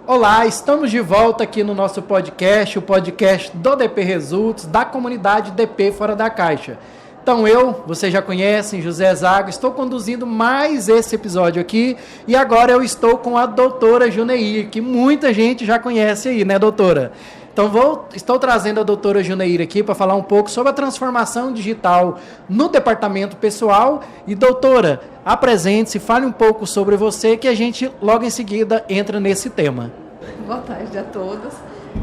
Olá, estamos de volta aqui no nosso podcast, o podcast do DP Results, da comunidade DP Fora da Caixa. Então vocês já conhecem, José Zago, estou conduzindo mais esse episódio aqui e agora eu estou com a doutora Juneir, que muita gente já conhece aí, né, doutora? Então estou trazendo a doutora Juneir aqui para falar um pouco sobre a transformação digital no departamento pessoal. E doutora, apresente-se, fale um pouco sobre você que a gente logo em seguida entra nesse tema. Boa tarde a todos.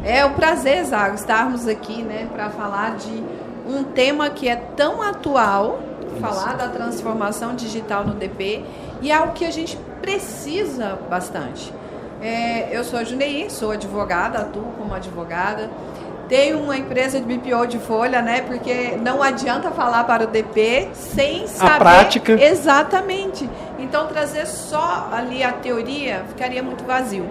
É um prazer, Zago, estarmos aqui, né, para falar de um tema que é tão atual, falar da transformação digital no DP, e é algo que a gente precisa bastante. Eu sou a Juneir, sou advogada, atuo como advogada, tenho uma empresa de BPO de folha, né? Porque não adianta falar para o DP sem saber a prática. Exatamente. Então, trazer só ali a teoria ficaria muito vazio.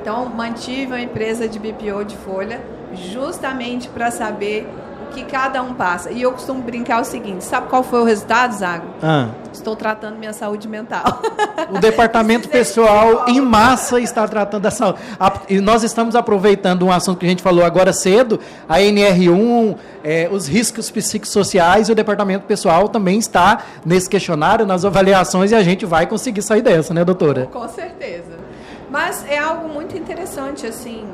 Então, mantive a empresa de BPO de folha justamente para saber o que cada um passa. E eu costumo brincar o seguinte, sabe qual foi o resultado, Zago? Estou tratando minha saúde mental. O departamento pessoal em massa está tratando da saúde. E nós estamos aproveitando um assunto que a gente falou agora cedo, a NR1, os riscos psicossociais, e o departamento pessoal também está nesse questionário, nas avaliações, e a gente vai conseguir sair dessa, né, doutora? Com certeza. Mas é algo muito interessante, assim,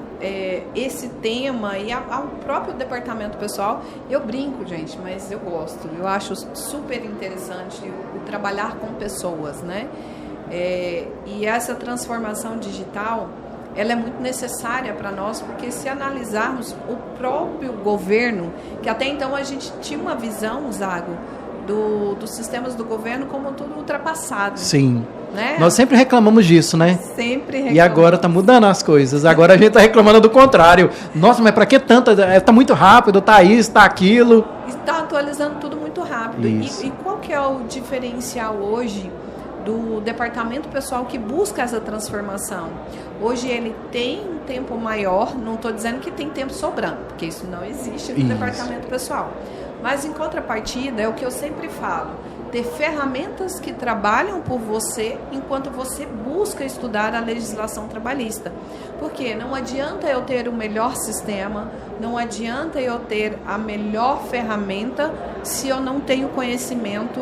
esse tema e ao próprio departamento pessoal. Eu brinco, gente, mas eu gosto. Eu acho super interessante o trabalhar com pessoas, né? E essa transformação digital, ela é muito necessária para nós, porque se analisarmos o próprio governo, que até então a gente tinha uma visão, Zago, dos sistemas do governo como tudo ultrapassado. Sim. Né? Nós sempre reclamamos disso, né? Sempre reclamamos. E agora está mudando as coisas. Agora a gente está reclamando do contrário. Nossa, mas para que tanta? Está muito rápido, está isso, está aquilo. Está atualizando tudo muito rápido. E qual que é o diferencial hoje do departamento pessoal que busca essa transformação? Hoje ele tem um tempo maior, não estou dizendo que tem tempo sobrando, porque isso não existe no departamento pessoal. Mas, em contrapartida, é o que eu sempre falo, ter ferramentas que trabalham por você enquanto você busca estudar a legislação trabalhista. Porque não adianta eu ter o melhor sistema, não adianta eu ter a melhor ferramenta se eu não tenho conhecimento,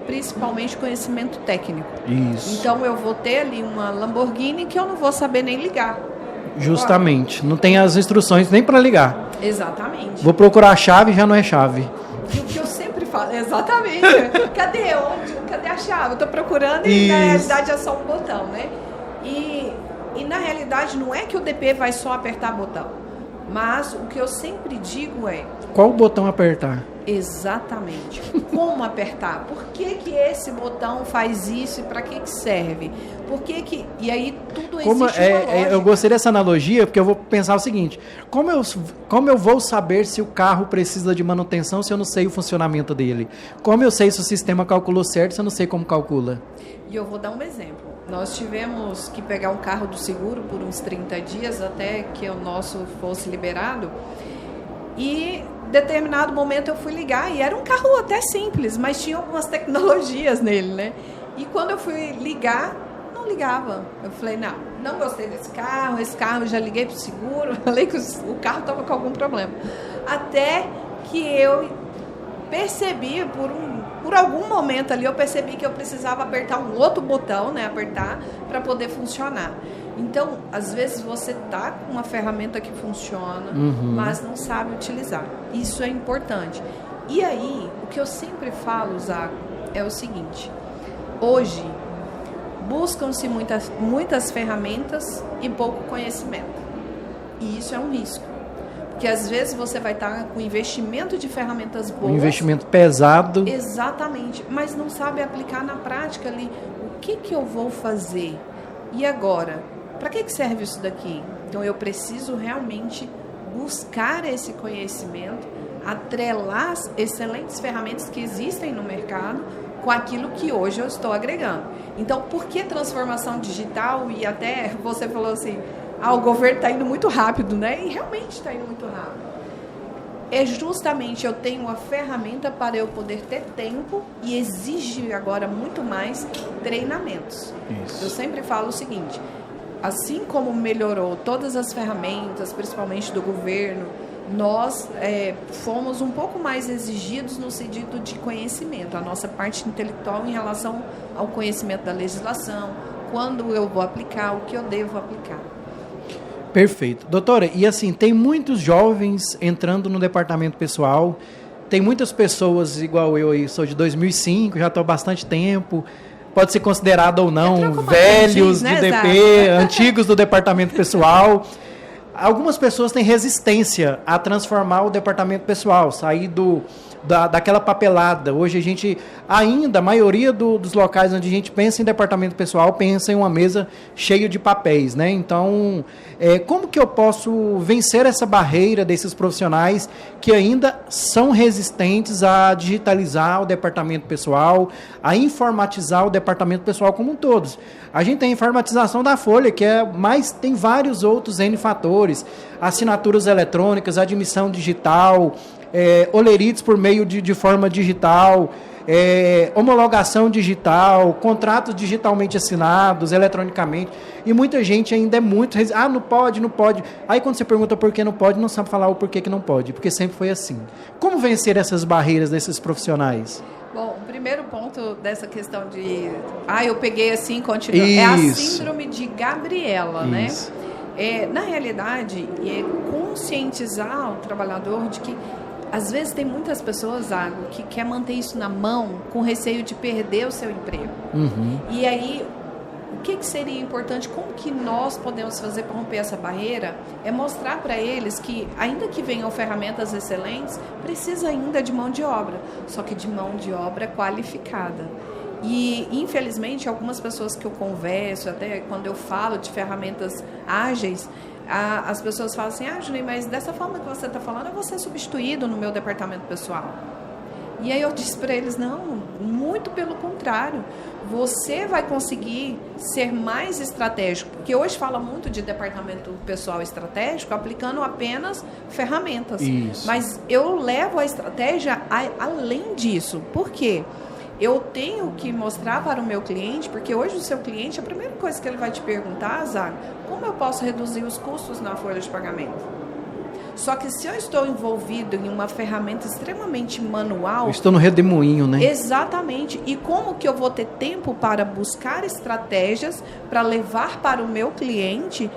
principalmente conhecimento técnico. Isso. Então, eu vou ter ali uma Lamborghini que eu não vou saber nem ligar. Justamente. Agora, não tem as instruções nem para ligar. Exatamente. Vou procurar a chave, já não é chave. E o que eu sempre falo, exatamente. Cadê a chave? Eu estou procurando e na realidade é só um botão, né? E na realidade não é que o DP vai só apertar botão. Mas o que eu sempre digo é... Qual botão apertar? Exatamente. Como apertar? Por que esse botão faz isso e para que serve? E aí tudo existe uma lógica. Eu gostei dessa analogia porque eu vou pensar o seguinte, como eu vou saber se o carro precisa de manutenção se eu não sei o funcionamento dele? Como eu sei se o sistema calculou certo se eu não sei como calcula? E eu vou dar um exemplo. Nós tivemos que pegar um carro do seguro por uns 30 dias até que o nosso fosse liberado. E em determinado momento eu fui ligar e era um carro até simples, mas tinha algumas tecnologias nele, né? E quando eu fui ligar, não ligava. Eu falei, não gostei desse carro, esse carro eu já liguei pro seguro, falei que o carro estava com algum problema. Até que eu percebi, por algum momento ali, eu percebi que eu precisava apertar um outro botão, né? Apertar para poder funcionar. Então, às vezes você tá com uma ferramenta que funciona, mas não sabe utilizar. Isso é importante. E aí, o que eu sempre falo, Zago, é o seguinte. Hoje, buscam-se muitas ferramentas e pouco conhecimento. E isso é um risco. Porque às vezes você vai estar com investimento de ferramentas boas. Um investimento pesado. Exatamente. Mas não sabe aplicar na prática ali. O que eu vou fazer? E agora? Para que serve isso daqui? Então, eu preciso realmente buscar esse conhecimento, atrelar as excelentes ferramentas que existem no mercado com aquilo que hoje eu estou agregando. Então, por que transformação digital? E até você falou assim, o governo está indo muito rápido, né? E realmente está indo muito rápido. É justamente eu tenho a ferramenta para eu poder ter tempo e exige agora muito mais treinamentos. Isso. Eu sempre falo o seguinte, assim como melhorou todas as ferramentas, principalmente do governo, nós fomos um pouco mais exigidos no sentido de conhecimento, a nossa parte intelectual em relação ao conhecimento da legislação, quando eu vou aplicar, o que eu devo aplicar. Perfeito. Doutora, e assim, tem muitos jovens entrando no departamento pessoal, tem muitas pessoas igual eu aí, sou de 2005, já estou há bastante tempo, pode ser considerado ou não velhos de DP, antigos do departamento pessoal. Algumas pessoas têm resistência a transformar o departamento pessoal, sair daquela papelada. Hoje a gente, ainda, a maioria dos locais onde a gente pensa em departamento pessoal, pensa em uma mesa cheia de papéis, né? Então, como que eu posso vencer essa barreira desses profissionais que ainda são resistentes a digitalizar o departamento pessoal, a informatizar o departamento pessoal como um todo? A gente tem a informatização da folha, mas tem vários outros N fatores, assinaturas eletrônicas, admissão digital, olerites por meio de forma digital, homologação digital, contratos digitalmente assinados, eletronicamente, e muita gente ainda é muito... não pode. Aí quando você pergunta por que não pode, não sabe falar o porquê que não pode, porque sempre foi assim. Como vencer essas barreiras desses profissionais? Bom, o primeiro ponto dessa questão de... eu peguei assim, continua. É a síndrome de Gabriela, Isso. né? Na realidade, conscientizar o trabalhador de que às vezes tem muitas pessoas, Zago, que quer manter isso na mão com receio de perder o seu emprego. Uhum. E aí, o que seria importante, como que nós podemos fazer para romper essa barreira, é mostrar para eles que, ainda que venham ferramentas excelentes, precisa ainda de mão de obra, só que de mão de obra qualificada. E, infelizmente, algumas pessoas que eu converso, até quando eu falo de ferramentas ágeis, as pessoas falam assim, Juninho, mas dessa forma que você está falando, eu vou ser substituído no meu departamento pessoal. E aí eu disse para eles, não, muito pelo contrário, você vai conseguir ser mais estratégico, porque hoje fala muito de departamento pessoal estratégico, aplicando apenas ferramentas. Isso. Mas eu levo a estratégia além disso. Por quê? Eu tenho que mostrar para o meu cliente, porque hoje o seu cliente, a primeira coisa que ele vai te perguntar, Zago, como eu posso reduzir os custos na folha de pagamento? Só que se eu estou envolvido em uma ferramenta extremamente manual... Eu estou no redemoinho, né? Exatamente. E como que eu vou ter tempo para buscar estratégias para levar para o meu cliente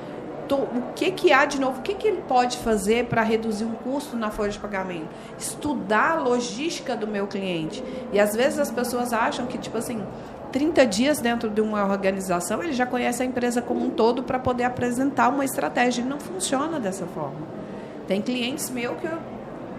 o que há de novo, o que ele pode fazer para reduzir um custo na folha de pagamento? Estudar a logística do meu cliente. E às vezes as pessoas acham que, 30 dias dentro de uma organização, ele já conhece a empresa como um todo para poder apresentar uma estratégia. E não funciona dessa forma. Tem clientes meus que,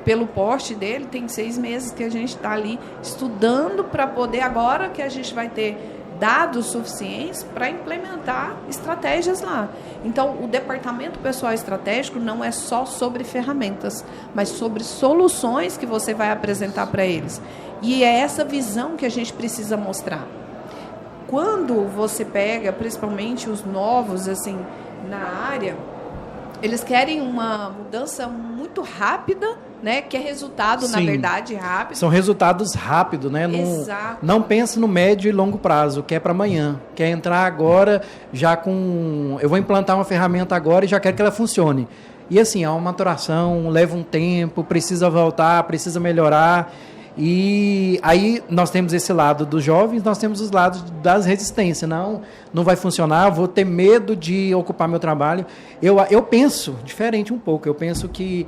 pelo porte dele, tem 6 meses que a gente está ali estudando para poder, agora que a gente vai ter dados suficientes para implementar estratégias lá. Então, o departamento pessoal estratégico não é só sobre ferramentas, mas sobre soluções que você vai apresentar para eles. E é essa visão que a gente precisa mostrar. Quando você pega, principalmente os novos, assim, na área, eles querem uma mudança muito rápida, né? Que é resultado, na verdade, rápido. São resultados rápidos, né? Exato. Não pensa no médio e longo prazo, quer para amanhã. Quer entrar agora já com... Eu vou implantar uma ferramenta agora e já quero que ela funcione. E assim, há uma maturação, leva um tempo, precisa voltar, precisa melhorar. E aí nós temos esse lado dos jovens, nós temos os lados das resistências. Não vai funcionar, vou ter medo de ocupar meu trabalho. Eu penso diferente um pouco, eu penso que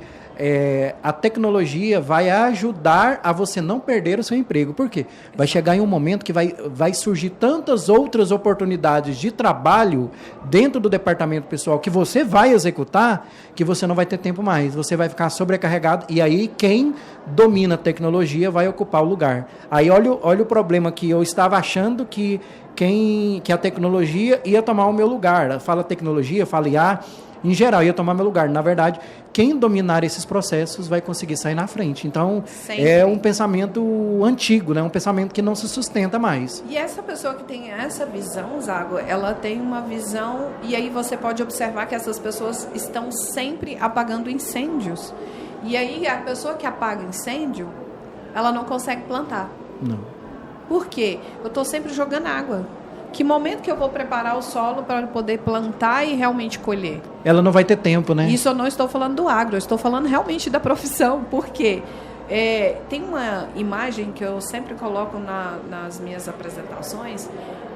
a tecnologia vai ajudar a você não perder o seu emprego. Por quê? Vai chegar em um momento que vai surgir tantas outras oportunidades de trabalho dentro do departamento pessoal que você vai executar, que você não vai ter tempo mais. Você vai ficar sobrecarregado e aí quem domina a tecnologia vai ocupar o lugar. Aí olha o problema, que eu estava achando que a tecnologia ia tomar o meu lugar. Fala tecnologia, fala IA, em geral, ia tomar meu lugar. Na verdade, quem dominar esses processos vai conseguir sair na frente. Então, é um pensamento antigo, né? Um pensamento que não se sustenta mais. E essa pessoa que tem essa visão, Zago, ela tem uma visão... E aí você pode observar que essas pessoas estão sempre apagando incêndios. E aí a pessoa que apaga incêndio, ela não consegue plantar. Não. Por quê? Eu estou sempre jogando água. Que momento que eu vou preparar o solo para poder plantar e realmente colher? Ela não vai ter tempo, né? Isso eu não estou falando do agro, eu estou falando realmente da profissão. Por quê? Tem uma imagem que eu sempre coloco nas minhas apresentações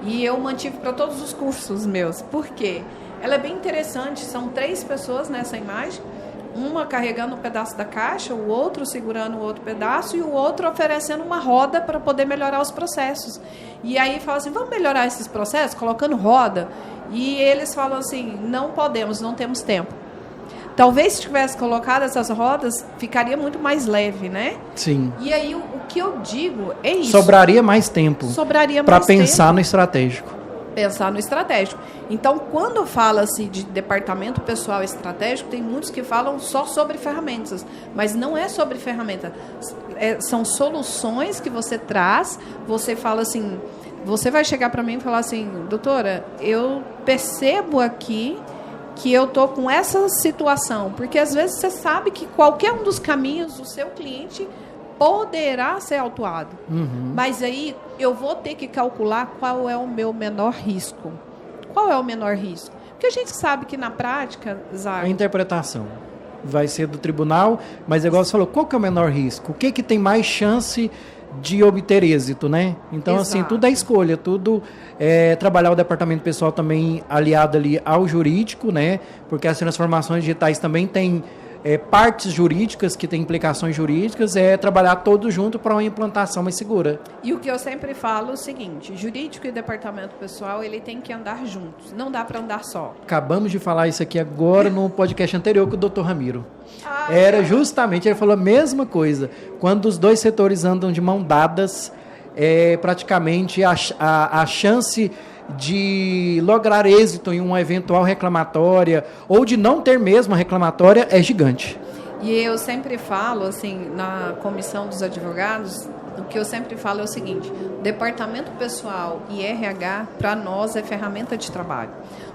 e eu mantive para todos os cursos meus. Por quê? Ela é bem interessante, são 3 pessoas nessa imagem, uma carregando um pedaço da caixa, o outro segurando o outro pedaço e o outro oferecendo uma roda para poder melhorar os processos. E aí fala assim, vamos melhorar esses processos colocando roda? E eles falam assim, não podemos, não temos tempo. Talvez se tivesse colocado essas rodas, ficaria muito mais leve, né? Sim. E aí o que eu digo é isso. Sobraria mais tempo. Sobraria mais tempo. Para pensar no estratégico. Pensar no estratégico. Então, quando fala-se de departamento pessoal estratégico, tem muitos que falam só sobre ferramentas, mas não é sobre ferramenta. São soluções que você traz, você fala assim, você vai chegar para mim e falar assim, doutora, eu percebo aqui que eu estou com essa situação, porque às vezes você sabe que qualquer um dos caminhos do seu cliente poderá ser autuado. Mas aí eu vou ter que calcular qual é o meu menor risco. Qual é o menor risco? Porque a gente sabe que na prática, Zago, a interpretação vai ser do tribunal, mas igual você falou, qual que é o menor risco? O que tem mais chance de obter êxito, né? Então, Exato. assim, tudo é escolha, tudo trabalhar o departamento pessoal também aliado ali ao jurídico, né? Porque as transformações digitais também têm partes jurídicas que têm implicações jurídicas, trabalhar todos junto para uma implantação mais segura. E o que eu sempre falo é o seguinte, jurídico e departamento pessoal, ele tem que andar juntos, não dá para andar só. Acabamos de falar isso aqui agora no podcast anterior com o Dr. Ramiro. Era justamente, ele falou a mesma coisa, quando os dois setores andam de mão dadas, praticamente a chance de lograr êxito em uma eventual reclamatória ou de não ter mesmo a reclamatória é gigante. E eu sempre falo, assim, na comissão dos advogados, o que eu sempre falo é o seguinte, departamento pessoal e RH, para nós, é ferramenta de trabalho.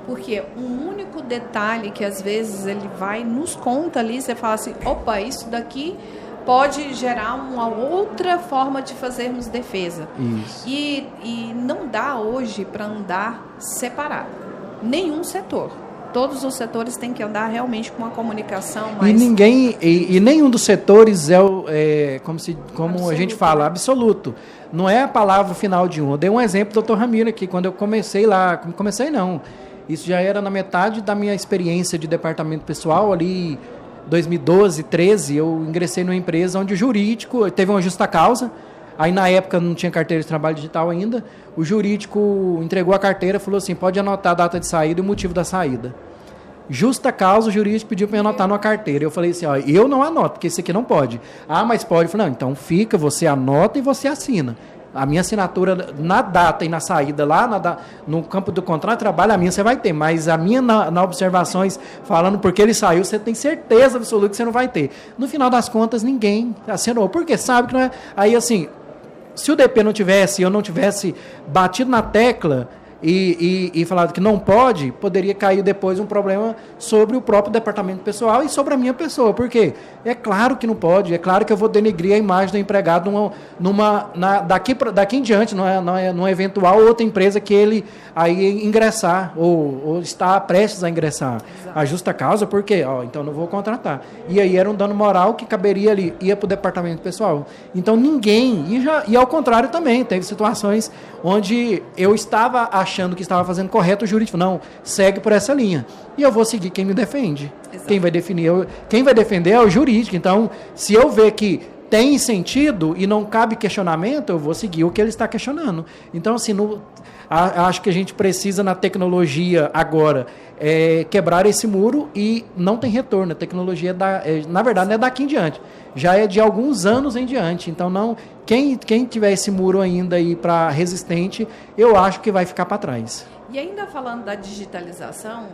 Porque um único detalhe que às vezes ele vai nos conta ali, você fala assim, opa, isso daqui pode gerar uma outra forma de fazermos defesa. Isso. E não dá hoje para andar separado. Nenhum setor. Todos os setores têm que andar realmente com uma comunicação mais... E nenhum dos setores como a gente fala, absoluto. Não é a palavra final de um. Eu dei um exemplo do Dr. Ramiro aqui, quando eu comecei lá. Isso já era na metade da minha experiência de departamento pessoal, ali 2012, 13, eu ingressei numa empresa onde o jurídico teve uma justa causa. Aí, na época, não tinha carteira de trabalho digital ainda. O jurídico entregou a carteira e falou assim, pode anotar a data de saída e o motivo da saída. Justa causa, o jurídico pediu para eu anotar numa carteira. Eu falei assim, eu não anoto, porque esse aqui não pode. Ah, mas pode. Eu falei, não, então fica, você anota e você assina. A minha assinatura na data e na saída lá no campo do contrato de trabalho, a minha você vai ter, mas a minha na observações falando porque ele saiu, você tem certeza absoluta que você não vai ter. No final das contas, ninguém assinou, porque sabe que não é... Aí, assim, se o DP não tivesse, eu não tivesse batido na tecla e falado que não pode, poderia cair depois um problema sobre o próprio departamento pessoal e sobre a minha pessoa. Por quê? É claro que não pode, é claro que eu vou denegrir a imagem do empregado daqui em diante, numa eventual outra empresa que ele aí ingressar ou está prestes a ingressar. Exato. A justa causa, por quê? Então não vou contratar. E aí era um dano moral que caberia ali, ia para o departamento pessoal. Então ninguém, e ao contrário também, teve situações onde eu estava achando que estava fazendo correto, o jurídico não, segue por essa linha. E eu vou seguir quem me defende. Exato. Quem vai defender é o jurídico. Então, se eu ver que tem sentido e não cabe questionamento, eu vou seguir o que ele está questionando. Então, assim, acho que a gente precisa, na tecnologia agora, quebrar esse muro e não tem retorno. A tecnologia, na verdade, não é daqui em diante. Já é de alguns anos em diante. Então, quem tiver esse muro ainda aí para resistente, eu acho que vai ficar para trás. E ainda falando da digitalização,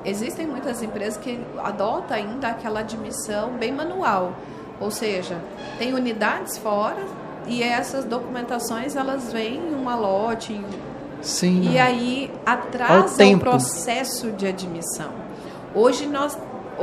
existem muitas empresas que adotam ainda aquela admissão bem manual. Ou seja, tem unidades fora e essas documentações elas vêm em um malote. Sim. E aí atrasa o processo de admissão. Hoje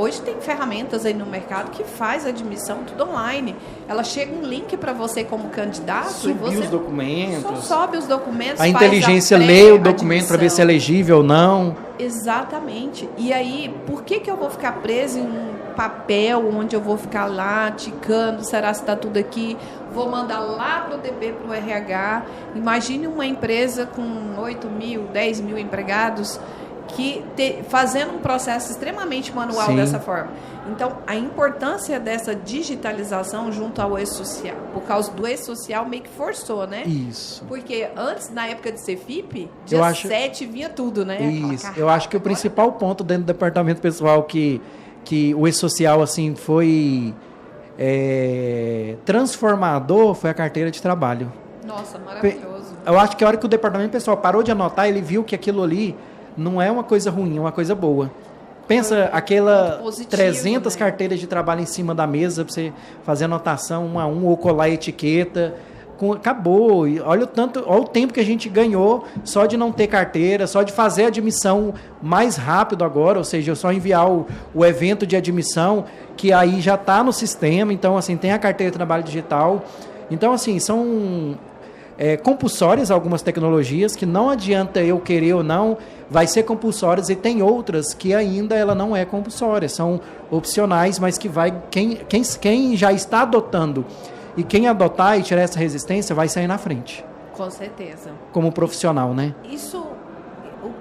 Hoje tem ferramentas aí no mercado que faz admissão tudo online. Ela chega um link para você como candidato. Subir os documentos. Só sobe os documentos. A inteligência lê o documento para ver se é legível ou não. Exatamente. E aí, por que eu vou ficar preso em um papel onde eu vou ficar lá ticando? Será que está tudo aqui? Vou mandar lá para o DP, para o RH. Imagine uma empresa com 8 mil, 10 mil empregados fazendo um processo extremamente manual. Sim. Dessa forma. Então, a importância dessa digitalização junto ao e-social, por causa do e-social meio que forçou, né? Isso. Porque antes, na época de Cefip, dia 7 vinha tudo, né? Isso. Eu acho que o principal ponto dentro do departamento pessoal que o e-social assim, foi transformador foi a carteira de trabalho. Nossa, maravilhoso. Eu acho que a hora que o departamento pessoal parou de anotar, ele viu que aquilo ali não é uma coisa ruim, é uma coisa boa. Pensa aquela positivo, 300 carteiras de trabalho em cima da mesa para você fazer anotação um a um ou colar etiqueta. Acabou. Olha o tempo que a gente ganhou só de não ter carteira, só de fazer a admissão mais rápido agora, ou seja, eu só enviar o evento de admissão, que aí já está no sistema. Então, assim, tem a carteira de trabalho digital. Então, assim, são compulsórias algumas tecnologias que não adianta eu querer ou não, vai ser compulsórias, e tem outras que ainda ela não é compulsória, são opcionais, mas que quem já está adotando e quem adotar e tirar essa resistência vai sair na frente. Com certeza. Como profissional, né? Isso,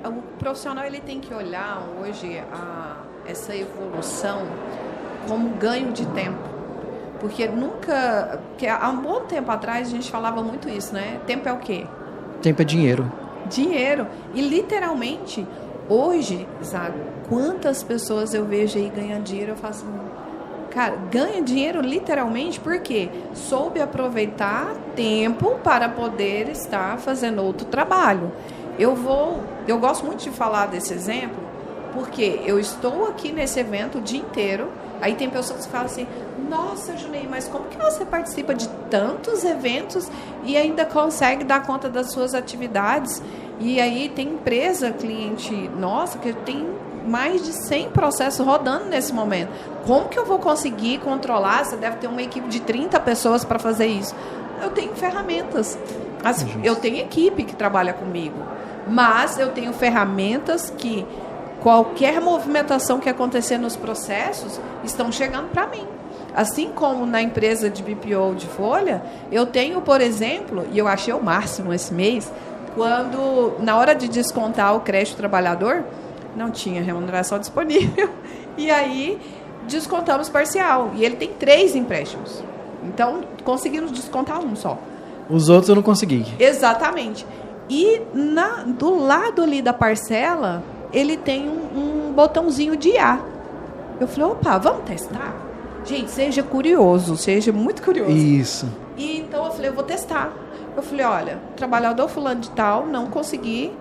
o profissional ele tem que olhar hoje essa evolução como ganho de tempo. Porque há um bom tempo atrás a gente falava muito isso, né? Tempo é o quê? Tempo é dinheiro. Dinheiro. E literalmente, hoje, Zago, quantas pessoas eu vejo aí ganhando dinheiro, eu faço assim, cara, ganha dinheiro literalmente porque soube aproveitar tempo para poder estar fazendo outro trabalho. Eu gosto muito de falar desse exemplo, porque eu estou aqui nesse evento o dia inteiro, aí tem pessoas que falam assim, nossa, Junei, mas como que você participa de tantos eventos e ainda consegue dar conta das suas atividades? E aí tem empresa, cliente nossa, que tem mais de 100 processos rodando nesse momento. Como que eu vou conseguir controlar? Você deve ter uma equipe de 30 pessoas para fazer isso. Eu tenho ferramentas. Eu tenho equipe que trabalha comigo, mas eu tenho ferramentas que qualquer movimentação que acontecer nos processos estão chegando para mim. Assim como na empresa de BPO de Folha, eu tenho, por exemplo, e eu achei o máximo esse mês, quando, na hora de descontar o crédito trabalhador, não tinha remuneração disponível, e aí descontamos parcial, e ele tem 3 empréstimos. Então, conseguimos descontar um só. Os outros eu não consegui. Exatamente. E do lado ali da parcela, ele tem um botãozinho de IA. Eu falei, opa, vamos testar? Gente, seja curioso, seja muito curioso. Isso. E então eu falei, eu vou testar. Eu falei, olha, trabalhador fulano de tal, não consegui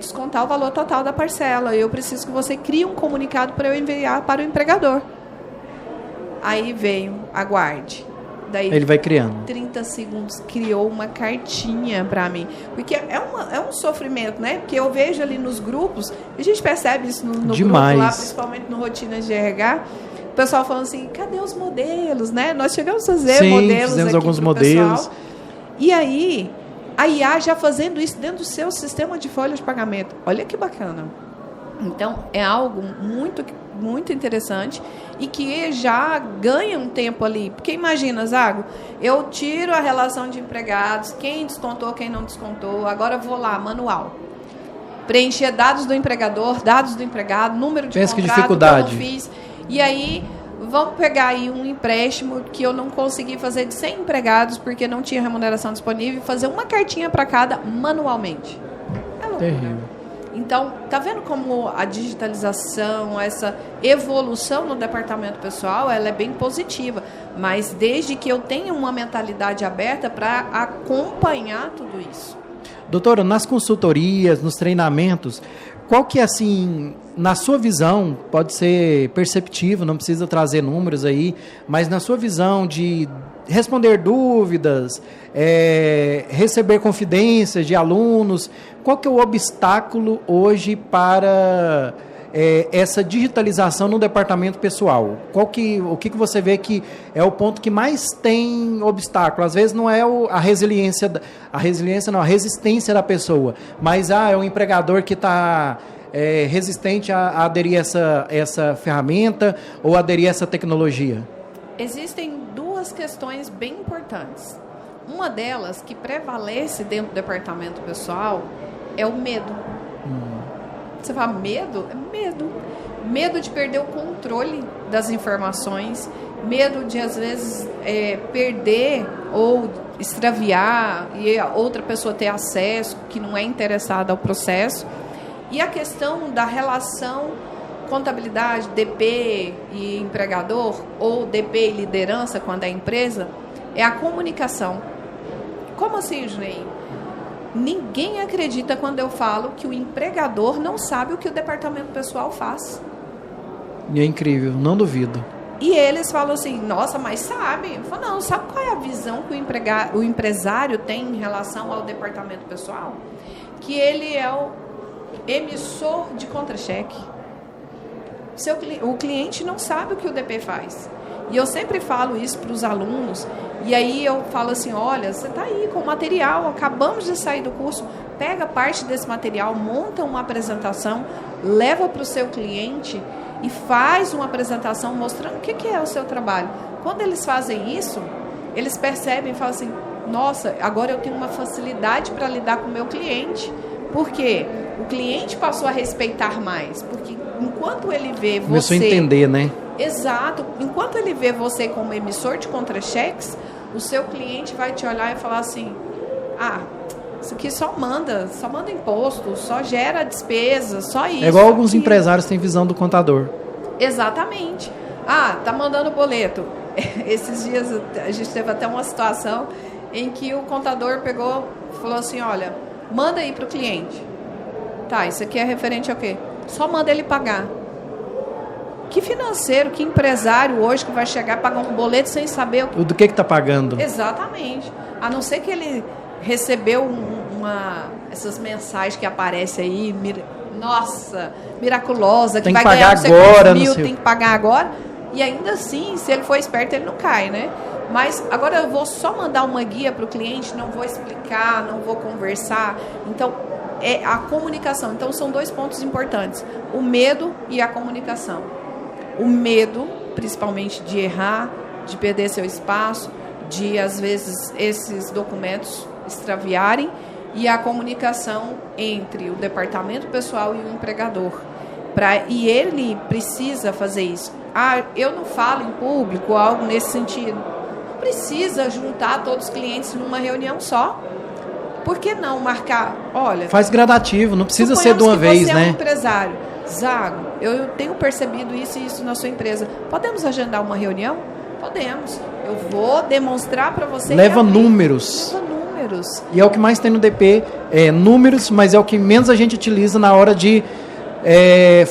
descontar o valor total da parcela. Eu preciso que você crie um comunicado para eu enviar para o empregador. Aí veio, aguarde. Daí, ele vai criando. 30 segundos, criou uma cartinha para mim. Porque é um sofrimento, né? Porque eu vejo ali nos grupos, a gente percebe isso no grupo lá, principalmente no Rotinas de RH, o pessoal falando assim, cadê os modelos, né? Nós chegamos a fazer modelos fizemos aqui alguns modelos. Pessoal. E aí, a IA já fazendo isso dentro do seu sistema de folha de pagamento. Olha que bacana. Então, é algo muito, muito interessante e que já ganha um tempo ali. Porque imagina, Zago, eu tiro a relação de empregados, quem descontou, quem não descontou, agora eu vou lá, manual. Preencher dados do empregador, dados do empregado, número de contrato, que dificuldade. Eu fiz. E aí, vamos pegar aí um empréstimo que eu não consegui fazer de 100 empregados porque não tinha remuneração disponível e fazer uma cartinha para cada manualmente. É loucura. Terrível. Então, tá vendo como a digitalização, essa evolução no departamento pessoal, ela é bem positiva, mas desde que eu tenha uma mentalidade aberta para acompanhar tudo isso. Doutora, nas consultorias, nos treinamentos, qual que é, assim, na sua visão, pode ser perceptível, não precisa trazer números aí, mas na sua visão de responder dúvidas, receber confidências de alunos, qual que é o obstáculo hoje para essa digitalização no departamento pessoal? O que você vê que é o ponto que mais tem obstáculo? Às vezes não é a resistência da pessoa, mas é o empregador que está resistente a aderir a essa ferramenta ou aderir a essa tecnologia. Existem duas questões bem importantes. Uma delas que prevalece dentro do departamento pessoal é o medo. Você fala medo? É medo. Medo de perder o controle das informações, medo de, às vezes, perder ou extraviar e a outra pessoa ter acesso que não é interessada ao processo. E a questão da relação contabilidade, DP e empregador, ou DP e liderança, quando é empresa, é a comunicação. Como assim, Junei? Ninguém acredita quando eu falo que o empregador não sabe o que o departamento pessoal faz. E é incrível, não duvido. E eles falam assim, nossa, mas sabe? Eu falo, não, sabe qual é a visão que o empresário tem em relação ao departamento pessoal? Que ele é o emissor de contra-cheque. O cliente não sabe o que o DP faz. E eu sempre falo isso para os alunos. E aí eu falo assim, olha, você está aí com o material, acabamos de sair do curso, pega parte desse material, monta uma apresentação, leva para o seu cliente e faz uma apresentação mostrando o que é o seu trabalho. Quando eles fazem isso, eles percebem e falam assim, nossa, agora eu tenho uma facilidade para lidar com o meu cliente. Por quê? O cliente passou a respeitar mais, porque enquanto ele vê você... Começou a entender, né? Exato. Enquanto ele vê você como emissor de contra-cheques, o seu cliente vai te olhar e falar assim, isso aqui só manda imposto, só gera despesa, só isso. É igual alguns empresários têm visão do contador. Exatamente. Tá mandando boleto. Esses dias a gente teve até uma situação em que o contador pegou e falou assim, olha, manda aí para o cliente. Tá, isso aqui é referente ao quê? Só manda ele pagar. Que financeiro, que empresário hoje que vai chegar e pagar um boleto sem saber do que está pagando? Exatamente. A não ser que ele recebeu essas mensagens que aparecem aí, miraculosa, que vai ganhar não sei quantos mil, tem que pagar agora. E ainda assim, se ele for esperto, ele não cai, né? Mas agora eu vou só mandar uma guia para o cliente, não vou explicar, não vou conversar. Então, é a comunicação. Então, são dois pontos importantes. O medo e a comunicação. O medo, principalmente de errar, de perder seu espaço, de, às vezes, esses documentos extraviarem, e a comunicação entre o departamento pessoal e o empregador. E ele precisa fazer isso. Eu não falo em público, algo nesse sentido. Não precisa juntar todos os clientes numa reunião só. Por que não marcar? Olha, faz gradativo, não precisa ser de uma vez, né? Você é um empresário. Zago, eu tenho percebido isso e isso na sua empresa. Podemos agendar uma reunião? Podemos. Eu vou demonstrar para você. Leva números. Leva números. E é o que mais tem no DP, números, mas é o que menos a gente utiliza na hora de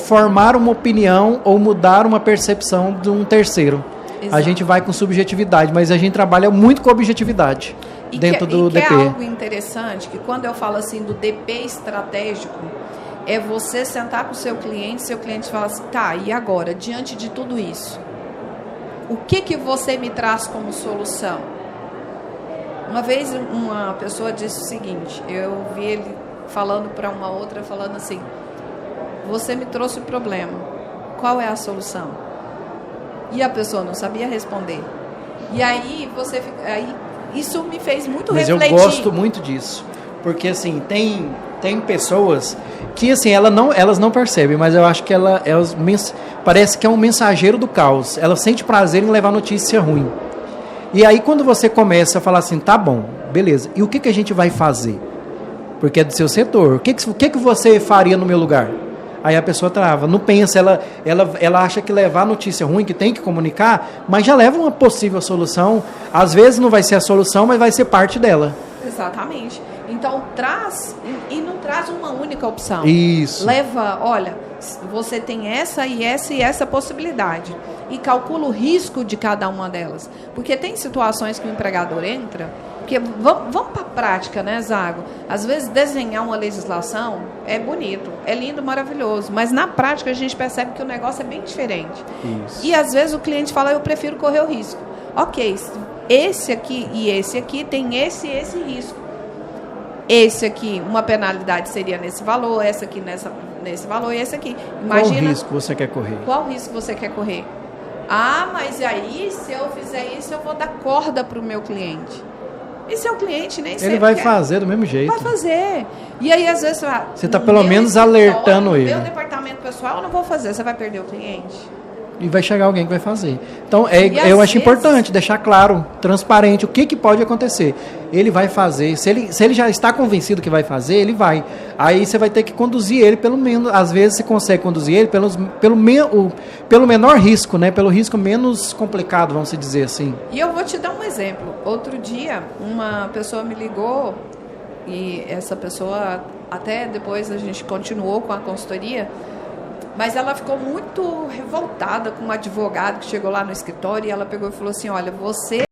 formar uma opinião ou mudar uma percepção de um terceiro. Exato. A gente vai com subjetividade, mas a gente trabalha muito com objetividade dentro do DP. É algo interessante, que quando eu falo assim do DP estratégico, é você sentar com o seu cliente fala assim, tá, e agora, diante de tudo isso, o que você me traz como solução? Uma vez uma pessoa disse o seguinte, eu vi ele falando para uma outra, falando assim, você me trouxe o problema, qual é a solução? E a pessoa não sabia responder. E aí, isso me fez muito refletir. Mas eu gosto muito disso, porque assim, tem pessoas que assim, elas não percebem, mas eu acho que elas parece que é um mensageiro do caos. Ela sente prazer em levar notícia ruim. E aí quando você começa a falar assim, tá bom, beleza, e o que a gente vai fazer? Porque é do seu setor. O que você faria no meu lugar? Aí a pessoa trava, não pensa, ela acha que levar notícia ruim, que tem que comunicar, mas já leva uma possível solução. Às vezes não vai ser a solução, mas vai ser parte dela. Exatamente. Então traz, e não traz uma única opção. Isso. Leva, olha, você tem essa e essa possibilidade. E calcula o risco de cada uma delas. Porque tem situações que o empregador entra Porque vamos para a prática, né, Zago? Às vezes desenhar uma legislação é bonito, é lindo, maravilhoso, mas na prática a gente percebe que o negócio é bem diferente. Isso. E às vezes o cliente fala, eu prefiro correr o risco. Ok, esse aqui e esse aqui tem esse e esse risco. Esse aqui, uma penalidade seria nesse valor, essa aqui nesse valor e esse aqui. Imagina, qual risco você quer correr? Qual risco você quer correr? Ah, mas aí, se eu fizer isso, eu vou dar corda para o meu cliente. E seu cliente nem sempre ele vai fazer do mesmo jeito. Vai fazer. E aí, às vezes, você está pelo menos alertando ele. No meu departamento pessoal, eu não vou fazer. Você vai perder o cliente. E vai chegar alguém que vai fazer. Então, eu acho importante deixar claro, transparente, o que pode acontecer. Ele vai fazer. Se ele já está convencido que vai fazer, ele vai. Aí você vai ter que conduzir ele, pelo menos, às vezes você consegue conduzir ele pelo menor risco, né? Pelo risco menos complicado, vamos dizer assim. E eu vou te dar um exemplo. Outro dia, uma pessoa me ligou, e essa pessoa, até depois a gente continuou com a consultoria, mas ela ficou muito revoltada com um advogado que chegou lá no escritório e ela pegou e falou assim, olha, você